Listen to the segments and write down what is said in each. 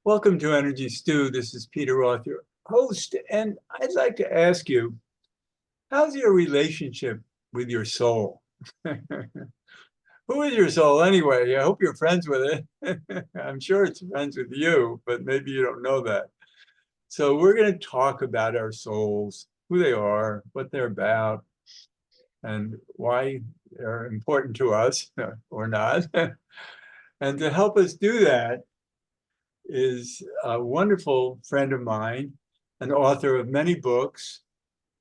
Welcome to Energy Stew. This is Peter Roth, your host, and I'd like to ask you, how's your relationship with your soul? Who is your soul anyway? I hope you're friends with it. I'm sure it's friends with you, but maybe you don't know that. So we're going to talk about our souls, who they are, what they're about, and why they're important to us or not. And to help us do that is a wonderful friend of mine, an author of many books.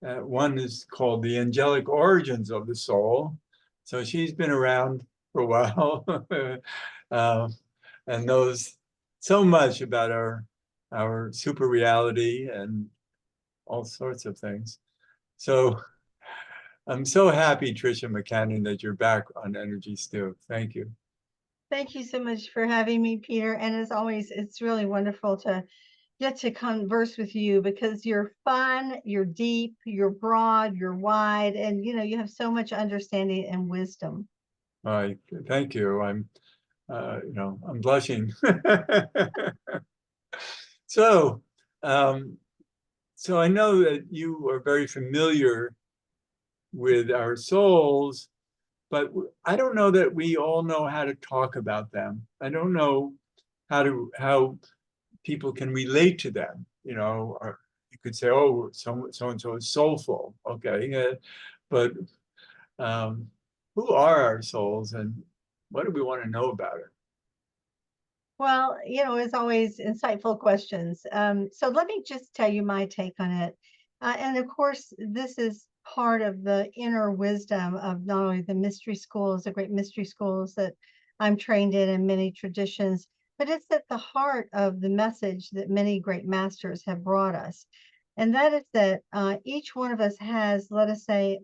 One is called The Angelic Origins of the Soul. So she's been around for a while and knows so much about our super reality and all sorts of things. So I'm so happy, Tricia McCannon, that you're back on Energy Stew. Thank you. Thank you so much for having me, Peter. And as always, it's really wonderful to get to converse with you because you're fun, you're deep, you're broad, you're wide, and you have so much understanding and wisdom. Thank you. I'm blushing. So, so I know that you are very familiar with our souls, but I don't know that we all know how to talk about them. I don't know how people can relate to them. Or you could say, oh, so and so is soulful. Okay, but who are our souls, and what do we want to know about it? Well, as always, insightful questions. So let me just tell you my take on it. And of course, this is part of the inner wisdom of not only the mystery schools, the great mystery schools that I'm trained in and many traditions, but it's at the heart of the message that many great masters have brought us. And that is that each one of us has, let us say,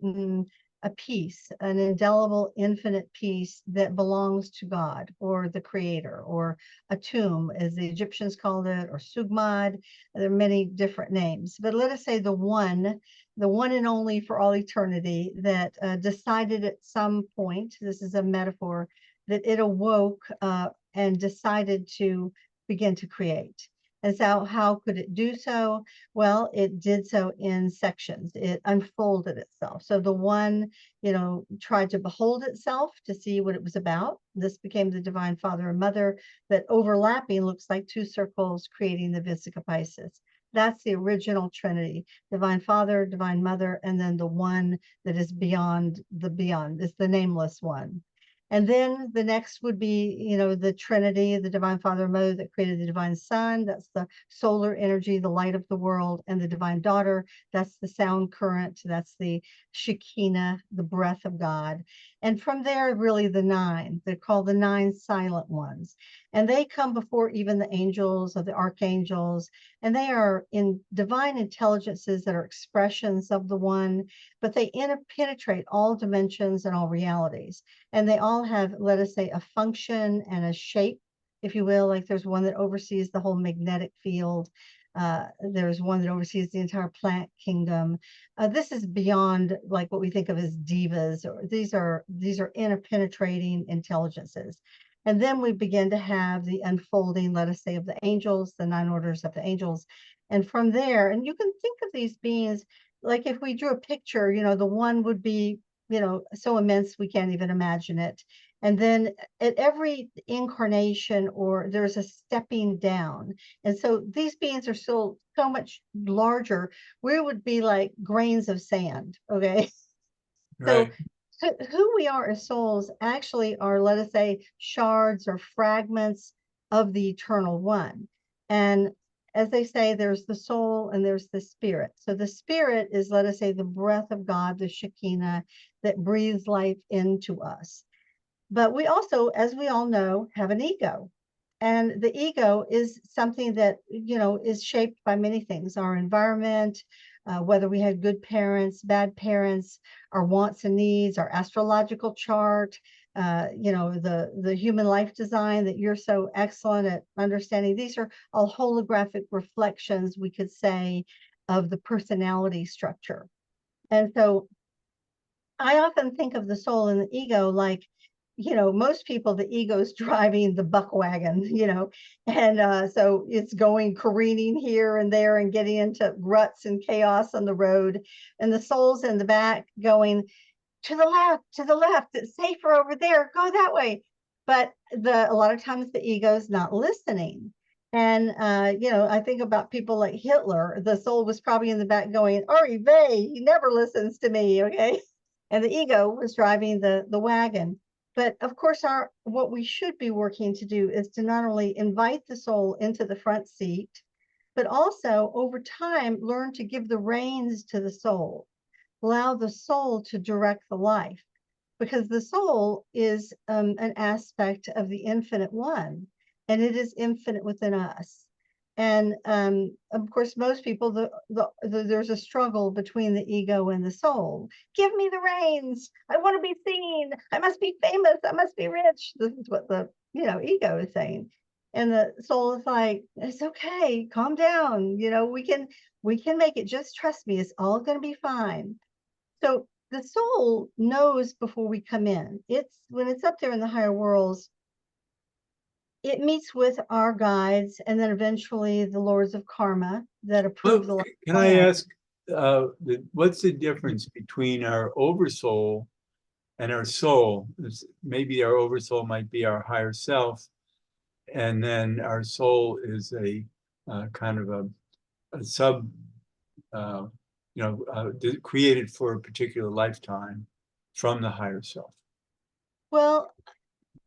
a piece, an indelible, infinite piece that belongs to God or the Creator or a tomb, as the Egyptians called it, or Sugmad. There are many different names. But let us say the one and only for all eternity that decided at some point, this is a metaphor, that it awoke and decided to begin to create. And so, how could it do so? Well, it did so in sections. It unfolded itself. So the one, tried to behold itself to see what it was about. This became the divine father and mother, that overlapping looks like two circles creating the Vesica Piscis. That's the original Trinity, divine father, divine mother, and then the one that is beyond the beyond, is the nameless one. And then the next would be, the Trinity, the divine father and mother that created the divine son. That's the solar energy, the light of the world, and the divine daughter. That's the sound current. That's the Shekinah, the breath of God. And from there, really the nine. They're called the nine silent ones. And they come before even the angels or the archangels. And they are in divine intelligences that are expressions of the one, but they penetrate all dimensions and all realities. And they all have, let us say, a function and a shape, if you will. Like there's one that oversees the whole magnetic field. There's one that oversees the entire plant kingdom. This is beyond like what we think of as divas, or these are interpenetrating intelligences. And then we begin to have the unfolding, let us say, of the angels, the nine orders of the angels. And from there, and you can think of these beings like if we drew a picture, the one would be, so immense we can't even imagine it. And then at every incarnation, or there's a stepping down. And so these beings are still so much larger. We would be like grains of sand. Okay. So Right. who we are as souls actually are, let us say, shards or fragments of the eternal one. And as they say, there's the soul and there's the spirit. So the spirit is, let us say, the breath of God, the Shekinah, that breathes life into us. But we also, as we all know, have an ego. And the ego is something that, is shaped by many things, our environment, whether we had good parents, bad parents, our wants and needs, our astrological chart, the human life design that you're so excellent at understanding. These are all holographic reflections, we could say, of the personality structure. And so I often think of the soul and the ego like most people, the ego's driving the buck wagon, and so it's going careening here and there and getting into ruts and chaos on the road. And the soul's in the back going, to the left, it's safer over there, go that way. But a lot of times the ego's not listening. And I think about people like Hitler. The soul was probably in the back going, Ari Vey, he never listens to me, okay? And the ego was driving the wagon. But of course, what we should be working to do is to not only invite the soul into the front seat, but also over time learn to give the reins to the soul, allow the soul to direct the life, because the soul is an aspect of the infinite one, and it is infinite within us. And of course, most people, there's a struggle between the ego and the soul. Give me the reins. I want to be seen. I must be famous. I must be rich. This is what the ego is saying. And the soul is like, it's okay. Calm down. We can make it. Just trust me. It's all going to be fine. So the soul knows before we come in. When it's up there in the higher worlds, it meets with our guides and then eventually the lords of karma that approve the life Can I plan. ask, what's the difference between our oversoul and our soul? Maybe our oversoul might be our higher self, and then our soul is a kind of a sub, created for a particular lifetime from the higher self. Well,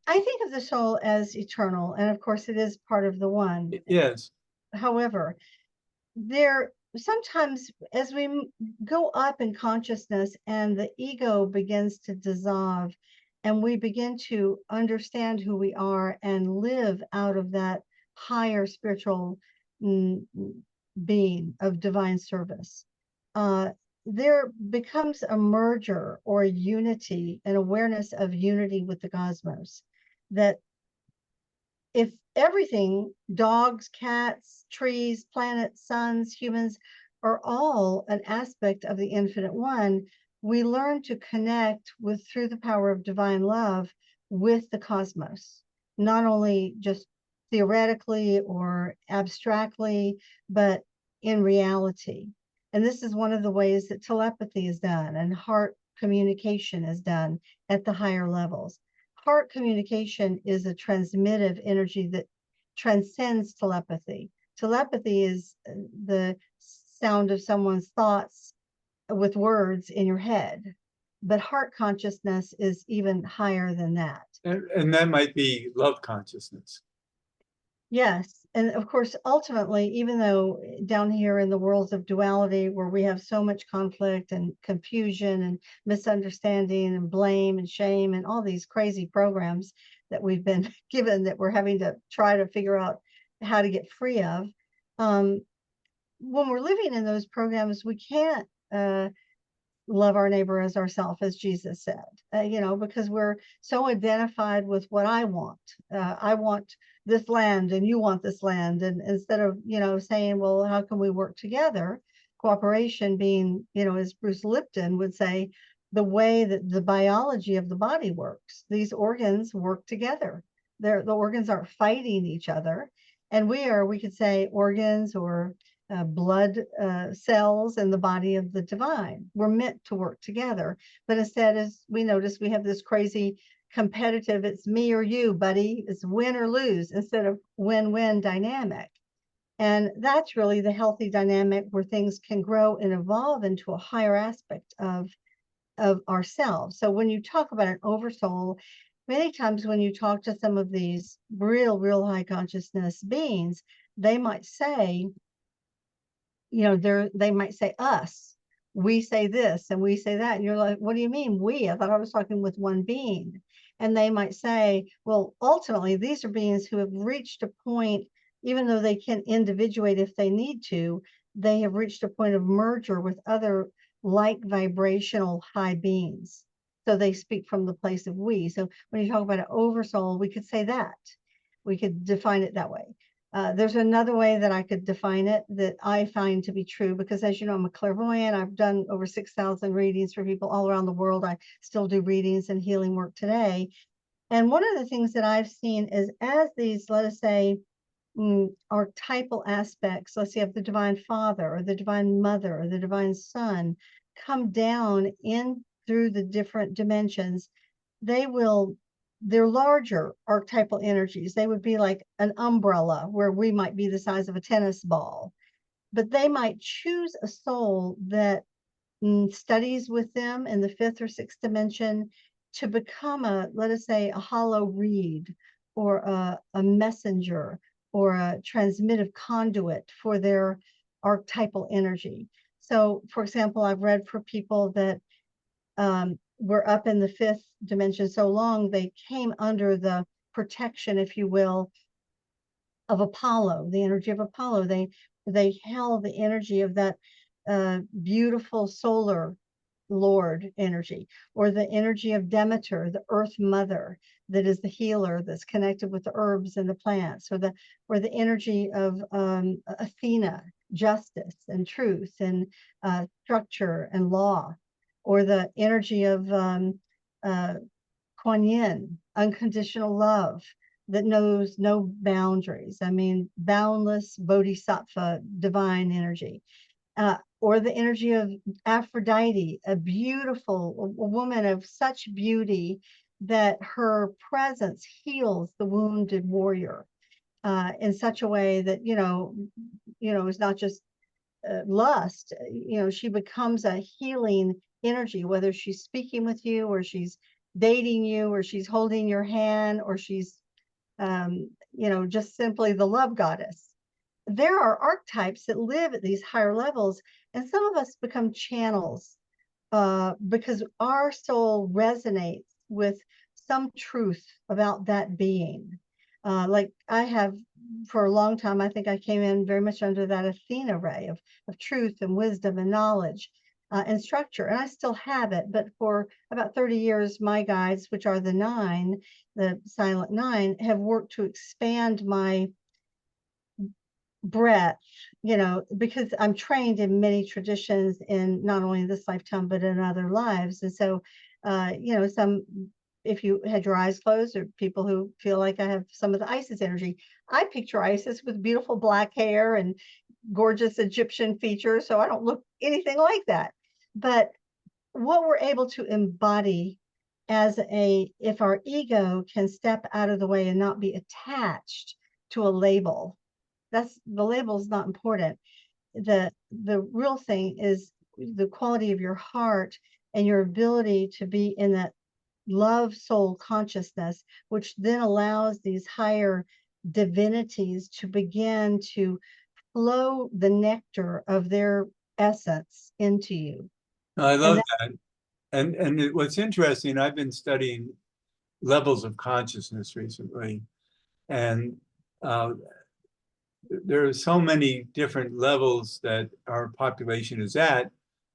I think of the soul as eternal, and of course it is part of the one. Yes. However, there sometimes as we go up in consciousness and the ego begins to dissolve and we begin to understand who we are and live out of that higher spiritual being of divine service, there becomes a merger or a unity, an awareness of unity with the cosmos, that if everything, dogs, cats, trees, planets, suns, humans, are all an aspect of the infinite one, we learn to connect through the power of divine love with the cosmos, not only just theoretically or abstractly, but in reality. And this is one of the ways that telepathy is done and heart communication is done at the higher levels. Heart communication is a transmittive energy that transcends telepathy. Telepathy is the sound of someone's thoughts with words in your head, but heart consciousness is even higher than that. And that might be love consciousness. Yes. And of course, ultimately, even though down here in the worlds of duality, where we have so much conflict and confusion and misunderstanding and blame and shame and all these crazy programs that we've been given that we're having to try to figure out how to get free of, when we're living in those programs, we can't love our neighbor as ourselves, as Jesus said, because we're so identified with what I want. I want this land and you want this land. And instead of, saying, well, how can we work together? Cooperation being, as Bruce Lipton would say, the way that the biology of the body works. These organs work together. The organs aren't fighting each other. And we could say organs or blood cells in the body of the divine. We're meant to work together. But instead, as we notice, we have this crazy competitive, it's me or you, buddy. It's win or lose instead of win-win dynamic. And that's really the healthy dynamic where things can grow and evolve into a higher aspect of ourselves. So when you talk about an oversoul, many times when you talk to some of these real high consciousness beings, they might say, they might say us, we say this and we say that. And you're like, what do you mean we? I thought I was talking with one being. And they might say, well, ultimately, these are beings who have reached a point, even though they can individuate if they need to, they have reached a point of merger with other like vibrational high beings. So they speak from the place of we. So when you talk about an oversoul, we could say that. We could define it that way. There's another way that I could define it that I find to be true, because as you know, I'm a clairvoyant. I've done over 6,000 readings for people all around the world. I still do readings and healing work today. And one of the things that I've seen is as these, let us say, archetypal aspects, let's say of the divine father or the divine mother or the divine son, come down in through the different dimensions, they're larger archetypal energies. They would be like an umbrella where we might be the size of a tennis ball, but they might choose a soul that studies with them in the fifth or sixth dimension to become let us say, a hollow reed or a messenger or a transmittive conduit for their archetypal energy. So, for example, I've read for people that were up in the fifth dimension so long they came under the protection, if you will, of Apollo, the energy of Apollo. They held the energy of that beautiful solar Lord energy, or the energy of Demeter, the Earth Mother, that is the healer, that's connected with the herbs and the plants, or the energy of Athena, justice and truth and structure and law, or the energy of Kuan Yin, unconditional love that knows no boundaries. I mean, boundless bodhisattva, divine energy. Or the energy of Aphrodite, a beautiful a woman of such beauty that her presence heals the wounded warrior in such a way that is not just lust. She becomes a healing energy, whether she's speaking with you or she's dating you or she's holding your hand or she's just simply the love goddess. There are archetypes that live at these higher levels, and some of us become channels because our soul resonates with some truth about that being. Like I have for a long time, I think I came in very much under that Athena ray of truth and wisdom and knowledge and structure, and I still have it. But for about 30 years, my guides, which are the nine, the silent nine, have worked to expand my breadth, because I'm trained in many traditions in not only this lifetime, but in other lives. And so, if you had your eyes closed, or people who feel like I have some of the Isis energy, I picture Isis with beautiful black hair and gorgeous Egyptian features. So I don't look anything like that. But what we're able to embody if our ego can step out of the way and not be attached to a label, the label is not important. The real thing is the quality of your heart and your ability to be in that love soul consciousness, which then allows these higher divinities to begin to flow the nectar of their essence into you. I And love that. What's interesting, I've been studying levels of consciousness recently, and there are so many different levels that our population is at,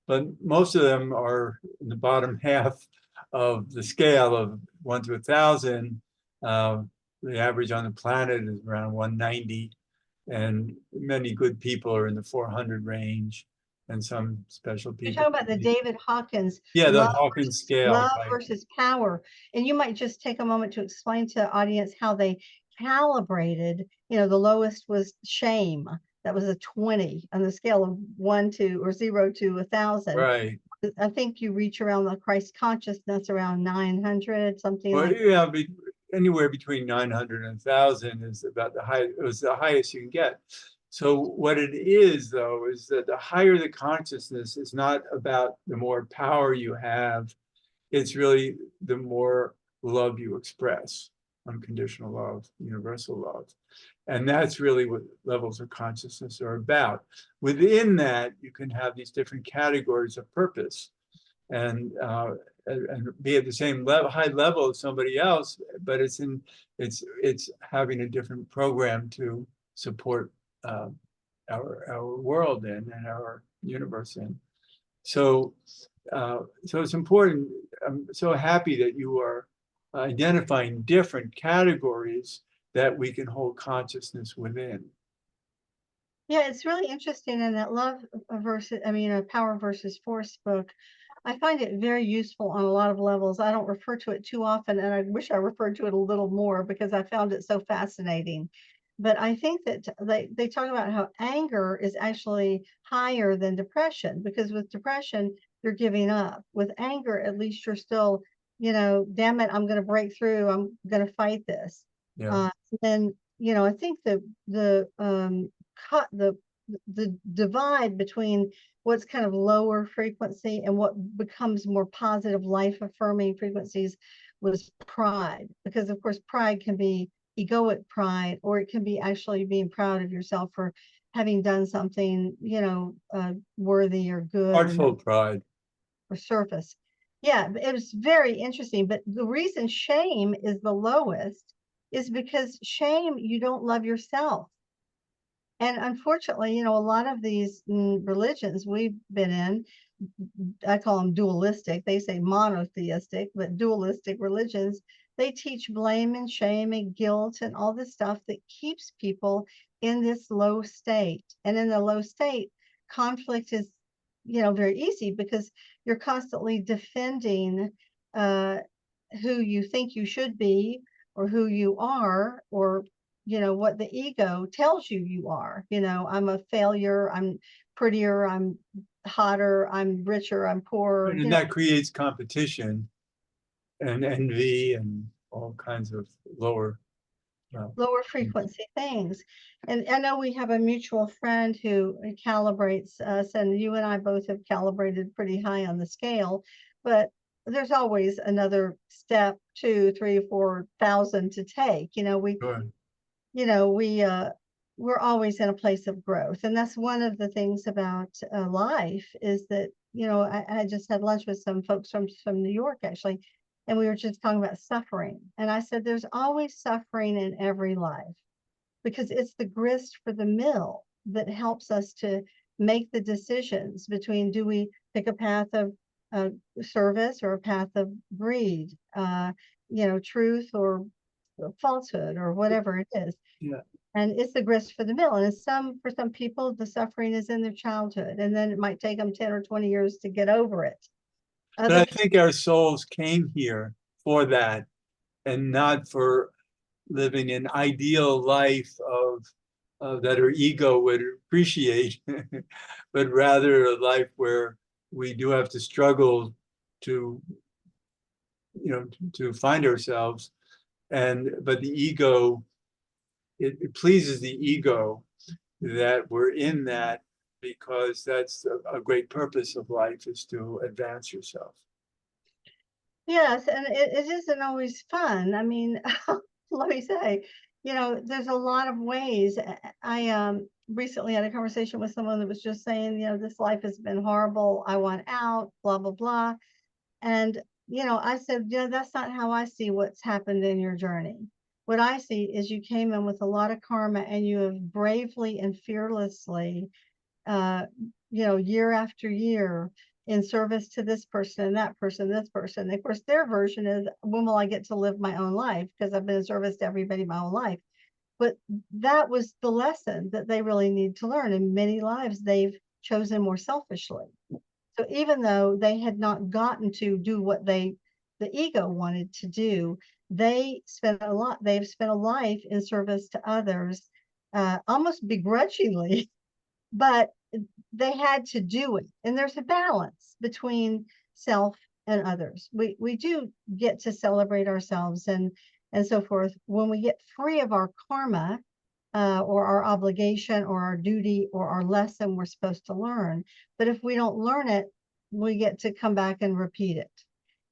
but most of them are in the bottom half of the scale of 1 to 1,000. The average on the planet is around 190, and many good people are in the 400 range, and some special you're people. talking about the David Hawkins Yeah, the Hawkins scale, love right? versus power. And you might just take a moment to explain to the audience how they calibrated. The lowest was shame. That was a 20 on the scale of 1 to or 0 to 1,000. Right. I think you reach around the Christ consciousness around 900, something Well, like yeah, anywhere between 900 and 1,000 is about the high. It was the highest you can get. So what it is, though, is that the higher the consciousness is not about the more power you have. It's really the more love you express, unconditional love, universal love. And that's really what levels of consciousness are about. Within that, you can have these different categories of purpose. And be at the same high level as somebody else, but it's having a different program to support our world in and our universe in. So it's important. I'm so happy that you are identifying different categories that we can hold consciousness within. Yeah, it's really interesting in that love versus, I mean, a power versus force book. I find it very useful on a lot of levels. I don't refer to it too often, and I wish I referred to it a little more because I found it so fascinating. But I think that they talk about how anger is actually higher than depression, because with depression, you're giving up. With anger, at least you're still, damn it, I'm going to break through. I'm going to fight this. Yeah. Uh, then, I think cut the divide between what's kind of lower frequency and what becomes more positive life affirming frequencies was pride, because of course pride can be egoic pride, or it can be actually being proud of yourself for having done something worthy or good Artful pride. or surface. Yeah, it was very interesting, but the reason shame is the lowest is because shame, you don't love yourself. And unfortunately, a lot of these religions we've been in, I call them dualistic. They say monotheistic, but dualistic religions, they teach blame and shame and guilt and all this stuff that keeps people in this low state. And in the low state, conflict is, very easy because you're constantly defending uh, who you think you should be or who you are, or what the ego tells you are. I'm a failure, I'm prettier, I'm hotter, I'm richer, I'm poorer, And that creates competition and envy and all kinds of lower. lower frequency things. And I know we have a mutual friend who calibrates us, and you and I both have calibrated pretty high on the scale, but there's always another step, 2, 3, 4,000 to take. Sure. You know, we we're always in a place of growth, and that's one of the things about life is that I just had lunch with some folks from New York actually, and we were just talking about suffering, and I said there's always suffering in every life because it's the grist for the mill that helps us to make the decisions between, do we pick a path of uh, service or a path of greed, truth or falsehood or whatever it is. Yeah. And it's the grist for the mill. And for some people, the suffering is in their childhood, and then it might take them 10 or 20 years to get over it. But I think our souls came here for that and not for living an ideal life that our ego would appreciate, but rather a life where we do have to struggle to, to find ourselves. But the ego, it pleases the ego that we're in that, because that's a great purpose of life, is to advance yourself. Yes, and it isn't always fun. I mean, let me say, there's a lot of ways. I recently had a conversation with someone that was just saying, this life has been horrible. I want out, blah, blah, blah. And, I said, that's not how I see what's happened in your journey. What I see is you came in with a lot of karma, and you have bravely and fearlessly, uh, year after year, in service to this person and that person, this person. And of course, their version is, when will I get to live my own life? Because I've been in service to everybody my whole life. But that was the lesson that they really need to learn. In many lives, they've chosen more selfishly. So even though they had not gotten to do what the ego wanted to do, they've spent a life in service to others, almost begrudgingly, but they had to do it. And there's a balance between self and others. We do get to celebrate ourselves and so forth when we get free of our karma, or our obligation or our duty or our lesson we're supposed to learn. But if we don't learn it, we get to come back and repeat it.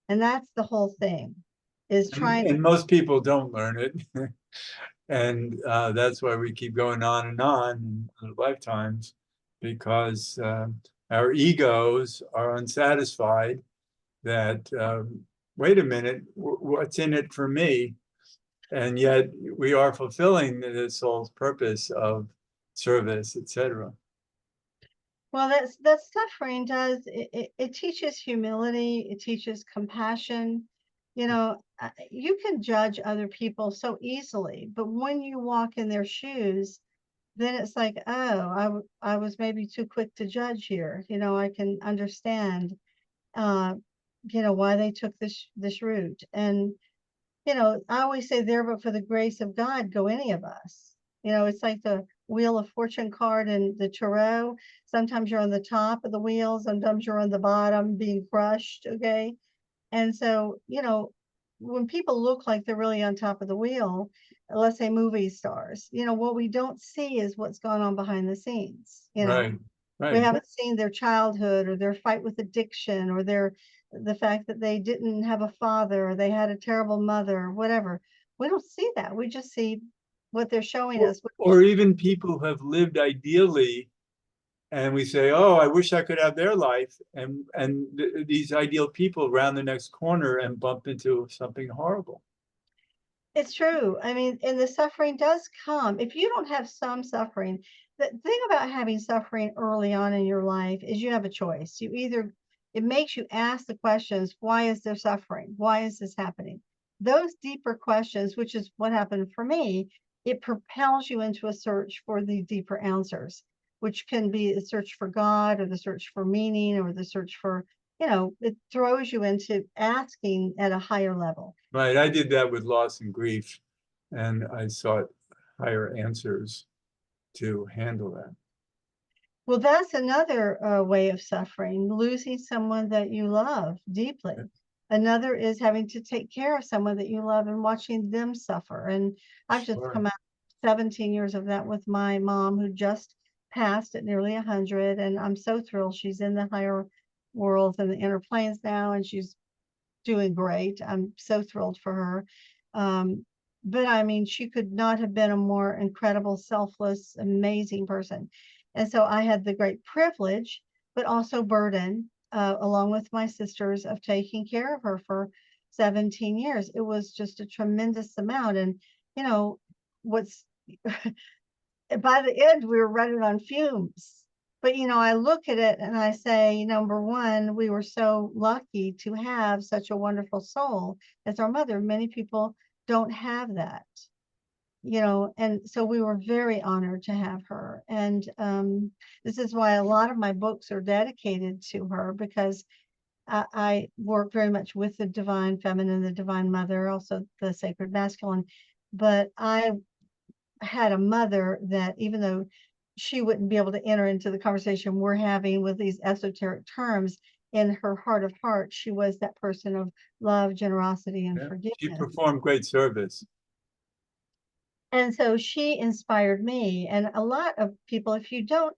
And that's the whole thing, is trying. And most people don't learn it. And that's why we keep going on and on in our lifetimes, because our egos are unsatisfied that, wait a minute, what's in it for me? And yet we are fulfilling the soul's purpose of service, etc. Well, that suffering does it teaches humility, it teaches compassion. You can judge other people so easily, but when you walk in their shoes, then it's like, oh, I was maybe too quick to judge here. I can understand. uh, why they took this route. And, I always say there, but for the grace of God, go any of us. It's like the Wheel of Fortune card and the tarot. Sometimes you're on the top of the wheel, sometimes you're on the bottom being crushed. Okay. And so, when people look like they're really on top of the wheel, let's say movie stars, what we don't see is what's going on behind the scenes. Right, We right. haven't seen their childhood or their fight with addiction or the fact that they didn't have a father or they had a terrible mother or whatever. We don't see that. We just see what they're showing us. Or even people who have lived ideally, and we say, "Oh, I wish I could have their life," and these ideal people round the next corner and bump into something horrible. It's true. I mean, and the suffering does come. If you don't have some suffering, the thing about having suffering early on in your life is you have a choice. It makes you ask the questions, why is there suffering? Why is this happening? Those deeper questions, which is what happened for me, it propels you into a search for the deeper answers, which can be a search for God or the search for meaning or the search for, it throws you into asking at a higher level. Right. I did that with loss and grief, and I sought higher answers to handle that. Well, that's another way of suffering, losing someone that you love deeply. Another is having to take care of someone that you love and watching them suffer. And I've just Sure. come out 17 years of that with my mom, who just passed at nearly 100. And I'm so thrilled. She's in the higher worlds and the inner planes now, and she's doing great. I'm so thrilled for her. But I mean, she could not have been a more incredible, selfless, amazing person. And so I had the great privilege, but also burden, along with my sisters, of taking care of her for 17 years. It was just a tremendous amount. And, what's by the end, we were running on fumes. But, I look at it and I say, number one, we were so lucky to have such a wonderful soul as our mother. Many people don't have that, and so we were very honored to have her. And this is why a lot of my books are dedicated to her, because I work very much with the divine feminine, the divine mother, also the sacred masculine. But I had a mother that, even though she wouldn't be able to enter into the conversation we're having with these esoteric terms, in her heart of hearts, she was that person of love, generosity, and Yeah. She forgiveness. performed great service. And so she inspired me. And a lot of people, if you don't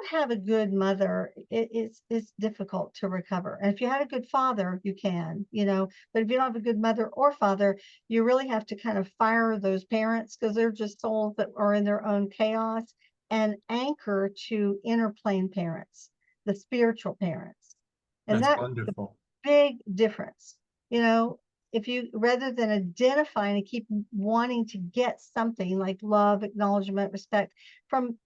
have a good mother, it's difficult to recover. And if you had a good father, you can, but if you don't have a good mother or father, you really have to kind of fire those parents, because they're just souls that are in their own chaos, and anchor to inner plane parents, the spiritual parents. And That's that's the wonderful. big difference. You know, if you, rather than identifying and keep wanting to get something like love, acknowledgement, respect from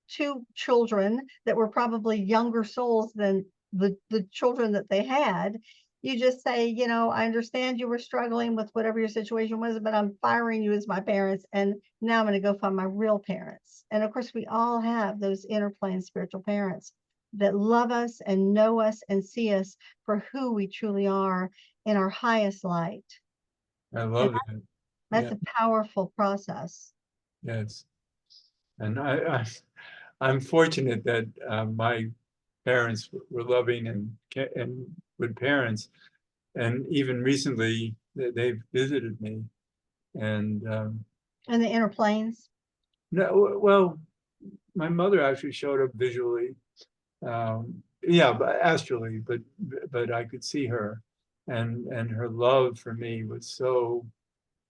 two children that were probably younger souls than the children that they had, you just say, I understand you were struggling with whatever your situation was, but I'm firing you as my parents, and now I'm going to go find my real parents. And of course, we all have those inner plane spiritual parents that love us and know us and see us for who we truly are in our highest light. I And love that. that's Yeah. a powerful process. Yes. And I'm fortunate that my parents were loving and good parents. And even recently, they've visited me. And And the inner planes. no, well, my mother actually showed up visually. Yeah, but astrally, but I could see her, and her love for me was so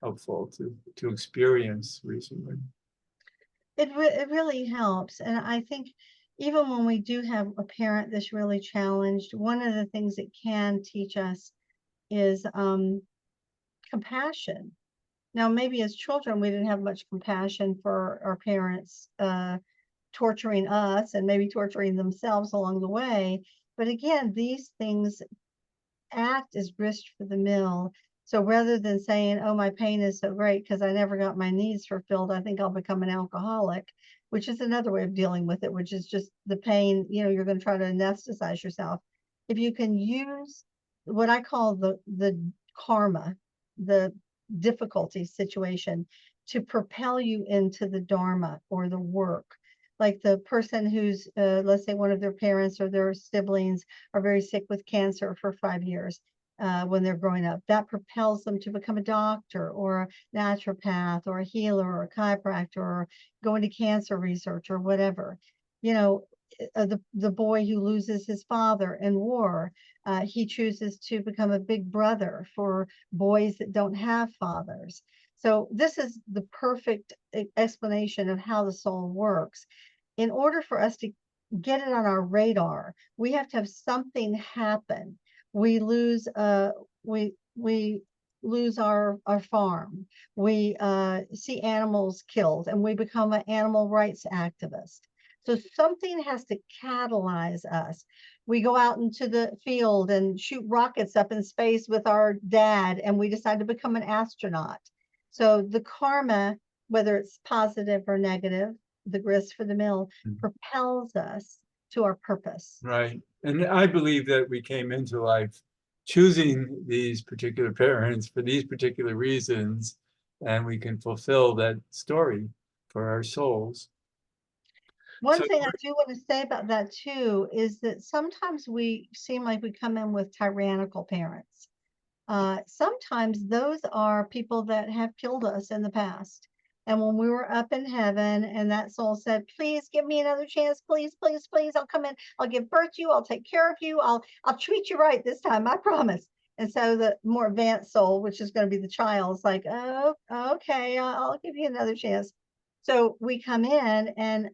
helpful to experience recently. It really helps. And I think even when we do have a parent that's really challenged, one of the things it can teach us is compassion. Now, maybe as children, we didn't have much compassion for our parents torturing us and maybe torturing themselves along the way. But again, these things act as grist for the mill. So rather than saying, oh, my pain is so great because I never got my needs fulfilled, I think I'll become an alcoholic, which is another way of dealing with it, which is just the pain, you're going to try to anesthetize yourself. if you can use what I call the karma, the difficulty situation, to propel you into the dharma or the work. Like the person who's, let's say one of their parents or their siblings are very sick with cancer for 5 years when they're growing up. That propels them to become a doctor or a naturopath or a healer or a chiropractor or go into cancer research or whatever. You know, the boy who loses his father in war, he chooses to become a big brother for boys that don't have fathers. So this is the perfect explanation of how the soul works. In order for us to get it on our radar, we have to have something happen. We lose we lose our farm. We see animals killed and we become an animal rights activist. So something has to catalyze us. We go out into the field and shoot rockets up in space with our dad, and we decide to become an astronaut. So the karma, whether it's positive or negative, the grist for the mill, propels us to our purpose. Right. And I believe that we came into life choosing these particular parents for these particular reasons, and we can fulfill that story for our souls. One So, thing I do want to say about that too is that sometimes we seem like we come in with tyrannical parents. Sometimes those are people that have killed us in the past. And when we were up in heaven and that soul said, please give me another chance, please, please, please, I'll come in, I'll give birth to you, I'll take care of you, I'll treat you right this time, I promise. And so the more advanced soul, which is going to be the child, is like, oh, okay, I'll give you another chance. So we come in, and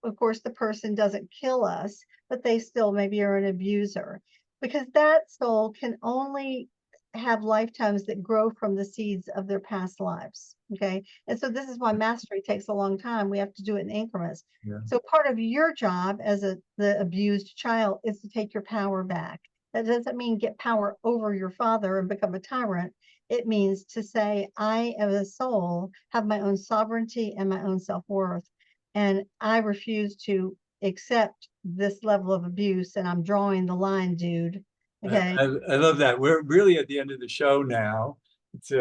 of course the person doesn't kill us, but they still maybe are an abuser, because that soul can only have lifetimes that grow from the seeds of their past lives. Okay. And so this is why mastery takes a long time. We have to do it in increments. yeah. So part of your job as the abused child is to take your power back. That doesn't mean get power over your father and become a tyrant. It means to say, I as a soul have my own sovereignty and my own self-worth. And I refuse to accept this level of abuse. And I'm drawing the line, dude. Okay. I love that. We're really at the end of the show now. It's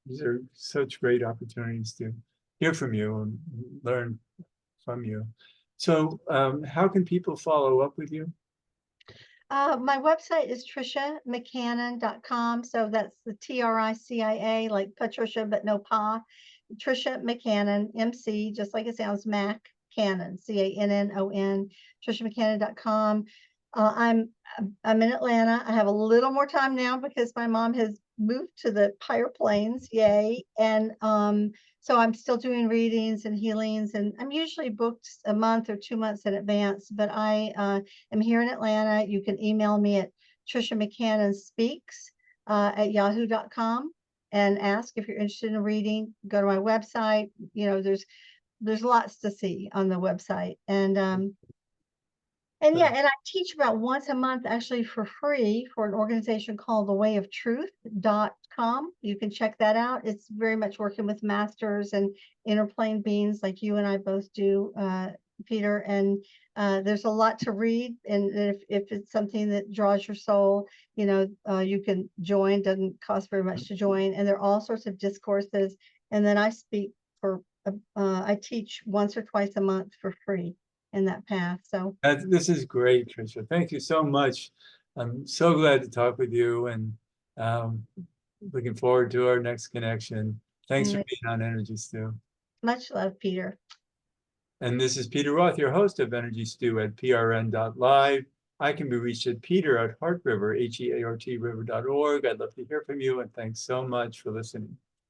these are such great opportunities to hear from you and learn from you. So how can people follow up with you? My website is triciamccannon.com. So that's the Tricia, like Patricia, but no Pa. Tricia McCannon, MC, just like it sounds, Mac Cannon, Cannon, triciamccannon.com. I'm in Atlanta. I have a little more time now because my mom has moved to the higher plains, yay. And so I'm still doing readings and healings, and I'm usually booked a month or 2 months in advance, but I am here in Atlanta. You can email me at Tricia McCannon Speaks at yahoo.com and ask if you're interested in reading. Go to my website. You know, there's lots to see on the website. And yeah, and I teach about once a month actually for free for an organization called thewayoftruth.com. You can check that out. It's very much working with masters and inner plane beings like you and I both do, Peter. And there's a lot to read. And if it's something that draws your soul, you know, you can join. Doesn't cost very much to join. And there are all sorts of discourses. And then I speak for, I teach once or twice a month for free in that path. So This is great, Tricia. Thank you so much. I'm so glad to talk with you, and looking forward to our next connection. Thanks for being on Energy Stew. Much love, Peter. And this is Peter Roth, your host of Energy Stew at prn.live. I can be reached at peter@heartriver, HEART river.org. I'd love to hear from you, and thanks so much for listening.